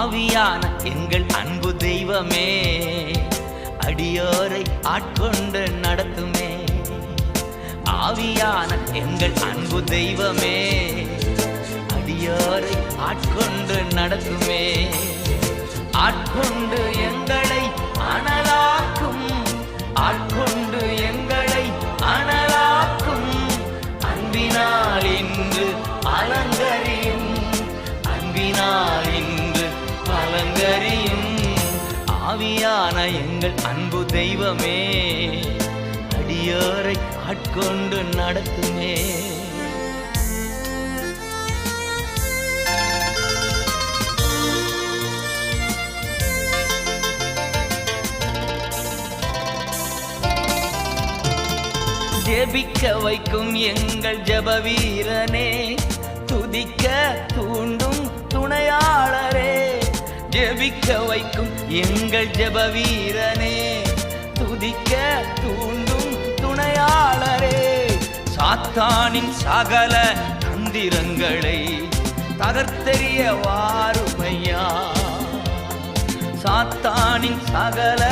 ஆவியான எங்கள் அன்பு தெய்வமே, அடியோரை ஆட்கொண்டு நடத்துமே. ஆவியான எங்கள் அன்பு தெய்வமே, அடியோரை ஆட்கொண்டு நடத்துமே. ஆட்கொண்டு எங்களை அனலாக்கும், ஆட்கொண்டு எங்களை அனலாக்கும். அன்பினால் இன்று அலங்கரியும், அன்பினால் இன்று அலங்கரியும். ஆவியான எங்கள் அன்பு தெய்வமே, அடியோரை ஆட்கொண்டு நடத்துமே. ஜெபிக்க வைக்கும் எங்கள் ஜெப வீரனே, துதிக்க தூண்டும் துணையாளரே. ஜெபிக்க வைக்கும் எங்கள் ஜெப வீரனே, துதிக்க தூண்டும் துணையாளரே. சாத்தானின் சகல தந்திரங்களை தகர்த்தெறிய வாருமையா, சாத்தானின் சகல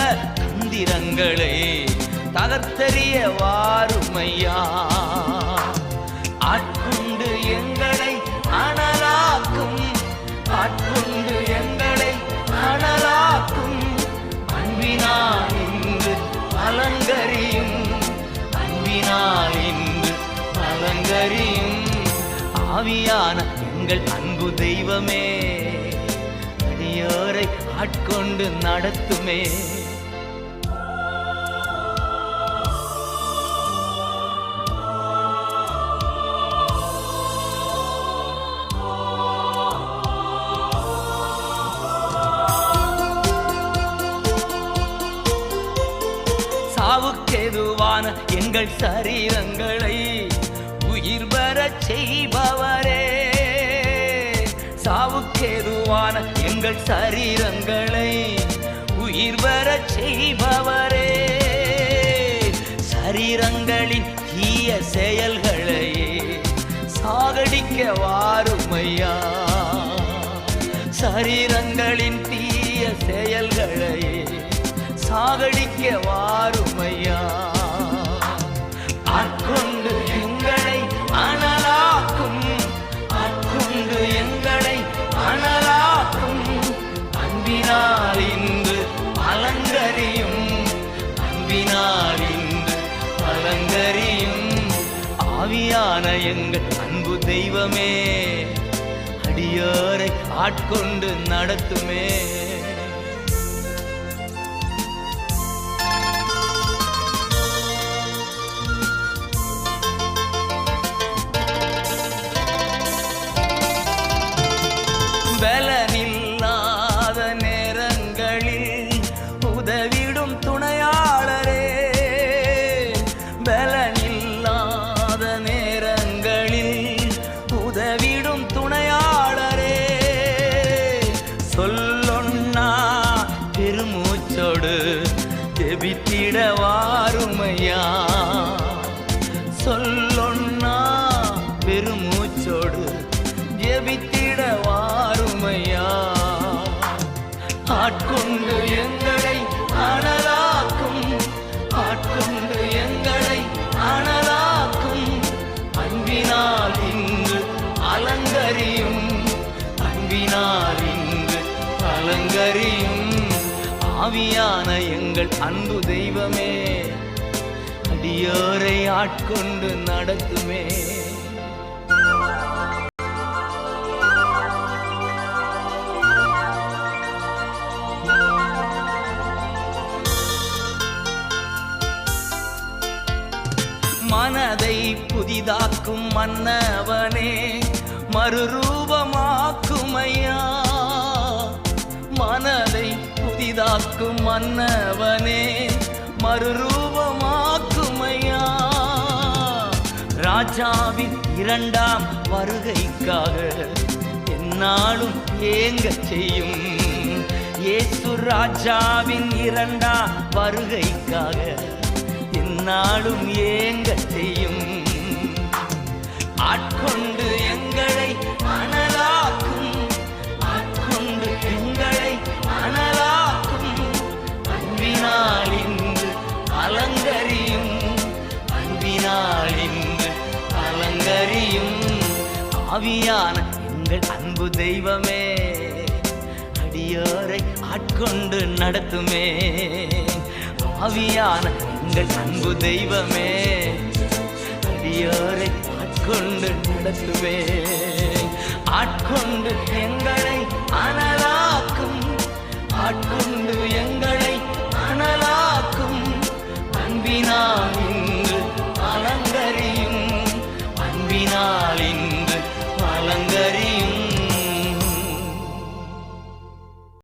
தந்திரங்களை தகர்த்தெறிய வாருமையா. ஆட்கொண்டு எங்களை அனலாக்கும், ஆட்கொண்டு எங்களை அனலாக்கும். அன்பினால் இன்று அலங்கரியும், அன்பினால் இன்று அலங்கரியும். ஆவியான எங்கள் அன்பு தெய்வமே, அடியோரை ஆட்கொண்டு நடத்துமே. சாவுக்கெதுவான எங்கள் சரீரங்களை உயிர் பெறச் செய்பவரே, சாவுக்கெதுவான எங்கள் சரீரங்களை உயிர் பெறச் செய்பவரே. சரீரங்களின் தீய செயல்களை சாகடிக்க வாருமையா, சரீரங்களின் தீய செயல்களை சாகடிக்க வாருமையா. ஆட்கொண்டு எங்களை அனலாக்கும், ஆட்கொண்டு எங்களை அனலாக்கும். அன்பினால் இன்று அலங்கரியும், அன்பினால் இன்று அலங்கரியும். ஆவியான எங்கள் அன்பு தெய்வமே, அடியோரை ஆட்கொண்டு நடத்துமே. பலனில்லாத நேரங்களில் உதவிடும் துணையாளரே, பலனில்லாத நேரங்களில் உதவிடும் துணையாளரே. சொல்லொன்னா பெருமூச்சோடு ஜெபித்திட வாருமையா, சொல்லொன்னா பெருமூச்சோடு ஜெபித்திட வாருமையா. ஆட்கொண்டு எங்களை அனலாக்கும், ஆட்கொண்டு எங்களை அனலாக்கும். அன்பினால் இன்று அலங்கரியும், அன்பினால் இன்று அலங்கரியும். ஆவியான எங்கள் அன்பு தெய்வமே, அடியோரை ஆட்கொண்டு நடத்துமே. மனதை புதிதாக்கும் மன்னவனே, மறுரூபமாக்குமையா. மனதை புதிதாக்கும் மன்னவனே, மறுரூபமாக்குமையா. ராஜாவின் இரண்டாம் வருகைக்காக எந்நாளும் ஏங்க செய்யும். இயேசு ராஜாவின் இரண்டாம் வருகைக்காக எந்நாளும் ஏங்க செய்யும். ஆட்கொண்டு எங்களை அனலாக்கும், ஆட்கொண்டு எங்களை ஆவியான எங்கள் அன்பு தெய்வமே, அடியோரை ஆட்கொண்டு நடத்துமே. ஆவியான எங்கள் அன்பு தெய்வமே, அடியோரை ஆட்கொண்டு நடத்துமே. ஆட்கொண்டு எங்களை அனலாக்கும், ஆட்கொண்டு எங்கள்